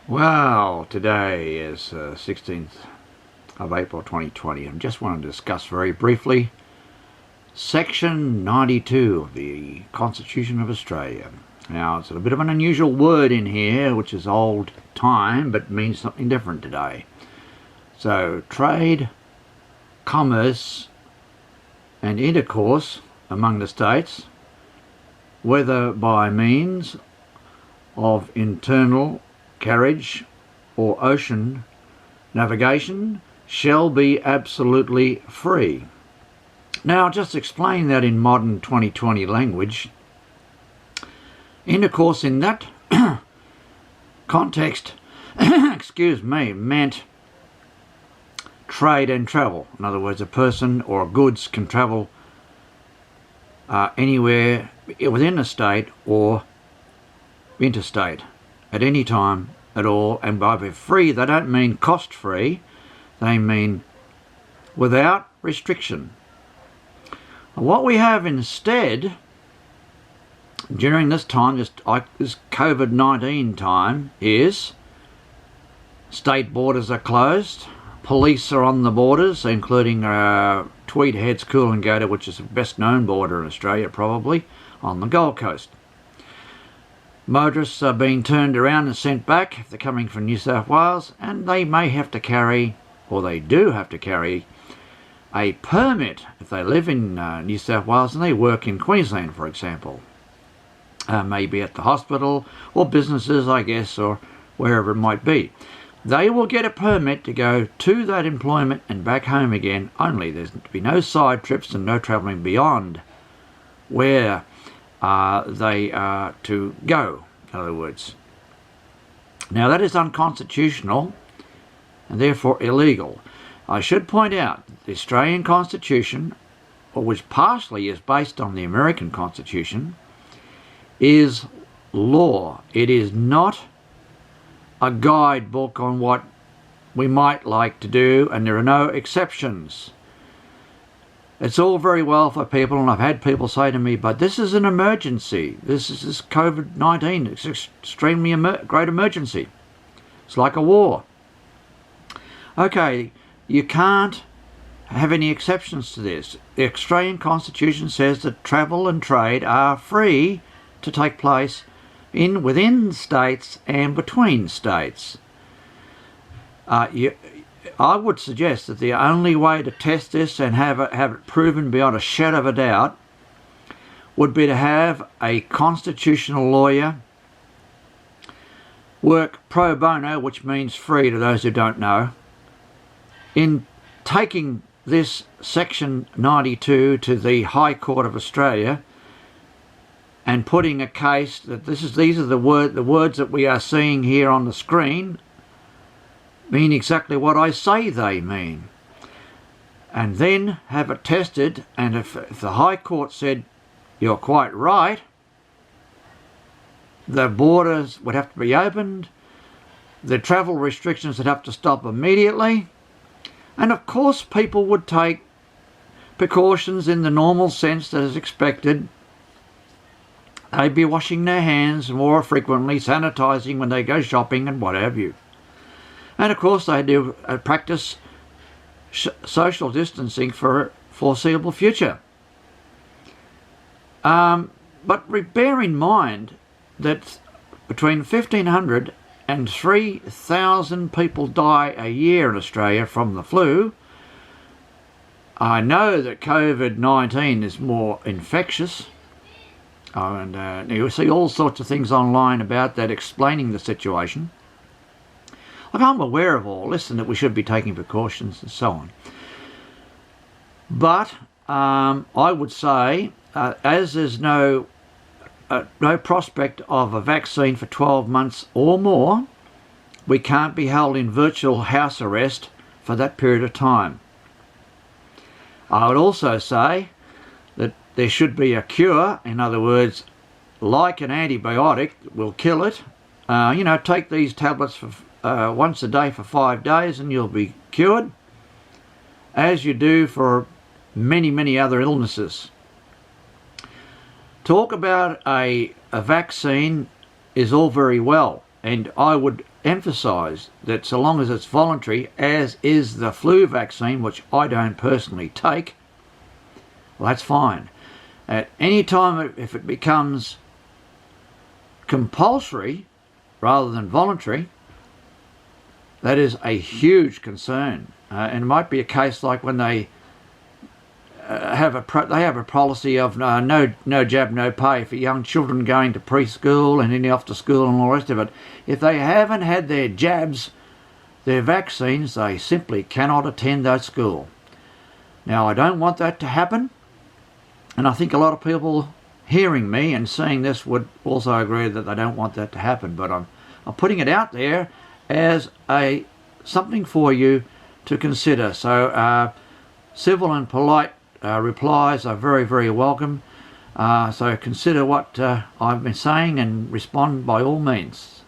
Well, today is 16th of April 2020. I just want to discuss very briefly Section 92 of the Constitution of Australia. Now, it's a bit of an unusual word in here, which is old time, but means something different today. So, trade, commerce, and intercourse among the states, whether by means of internal carriage or ocean navigation, shall be absolutely free. Now, just explain that in modern 2020 language. Intercourse in that context meant trade and travel. In other words, a person or goods can travel anywhere within a state or interstate at any time at all, and by free they don't mean cost free, they mean without restriction. What we have instead during this time, this COVID-19 time, is state borders are closed, police are on the borders, including Tweed Heads, Coolangatta, which is the best known border in Australia probably, on the Gold Coast. Motorists are being turned around and sent back if they're coming from New South Wales, and they may have to carry, or they do have to carry, a permit if they live in New South Wales and they work in Queensland, for example. Maybe at the hospital or businesses, I guess, or wherever it might be. They will get a permit to go to that employment and back home again, only there's to be no side trips and no travelling beyond where they are to go, in other words. Now, that is unconstitutional and therefore illegal. I should point out the Australian Constitution, which partially is based on the American Constitution, is law. It is not a guidebook on what we might like to do, and there are no exceptions. It's all very well for people, and I've had people say to me, but this is an emergency. This COVID-19. It's an extremely great emergency. It's like a war. Okay, you can't have any exceptions to this. The Australian Constitution says that travel and trade are free to take place within states and between states. I would suggest that the only way to test this and have it proven beyond a shadow of a doubt would be to have a constitutional lawyer work pro bono, which means free to those who don't know, in taking this Section 92 to the High Court of Australia and putting a case that these are the words that we are seeing here on the screen mean exactly what I say they mean, and then have it tested, and if the High Court said you're quite right, the borders would have to be opened, the travel restrictions would have to stop immediately, and of course people would take precautions in the normal sense that is expected. They'd be washing their hands more frequently, sanitising when they go shopping and what have you. And of course they do practice social distancing for a foreseeable future. But bear in mind that between 1,500 and 3,000 people die a year in Australia from the flu. I know that COVID-19 is more infectious, and you see all sorts of things online about that explaining the situation. Like, I'm aware of all this and that we should be taking precautions and so on. But I would say, as there's no prospect of a vaccine for 12 months or more, we can't be held in virtual house arrest for that period of time. I would also say that there should be a cure. In other words, like an antibiotic will kill it. Take these tablets for once a day for 5 days and you'll be cured, as you do for many, many other illnesses. Talk about a vaccine is all very well, and I would emphasise that so long as it's voluntary, as is the flu vaccine, which I don't personally take, well, that's fine. At any time, if it becomes compulsory rather than voluntary, that is a huge concern. And it might be a case like when they have a policy of no jab, no pay for young children going to preschool and then off to school and all the rest of it. If they haven't had their jabs, their vaccines, they simply cannot attend that school. Now, I don't want that to happen, and I think a lot of people hearing me and seeing this would also agree that they don't want that to happen. But I'm putting it out there as something for you to consider. So civil and polite replies are very, very welcome. So consider what I've been saying and respond by all means.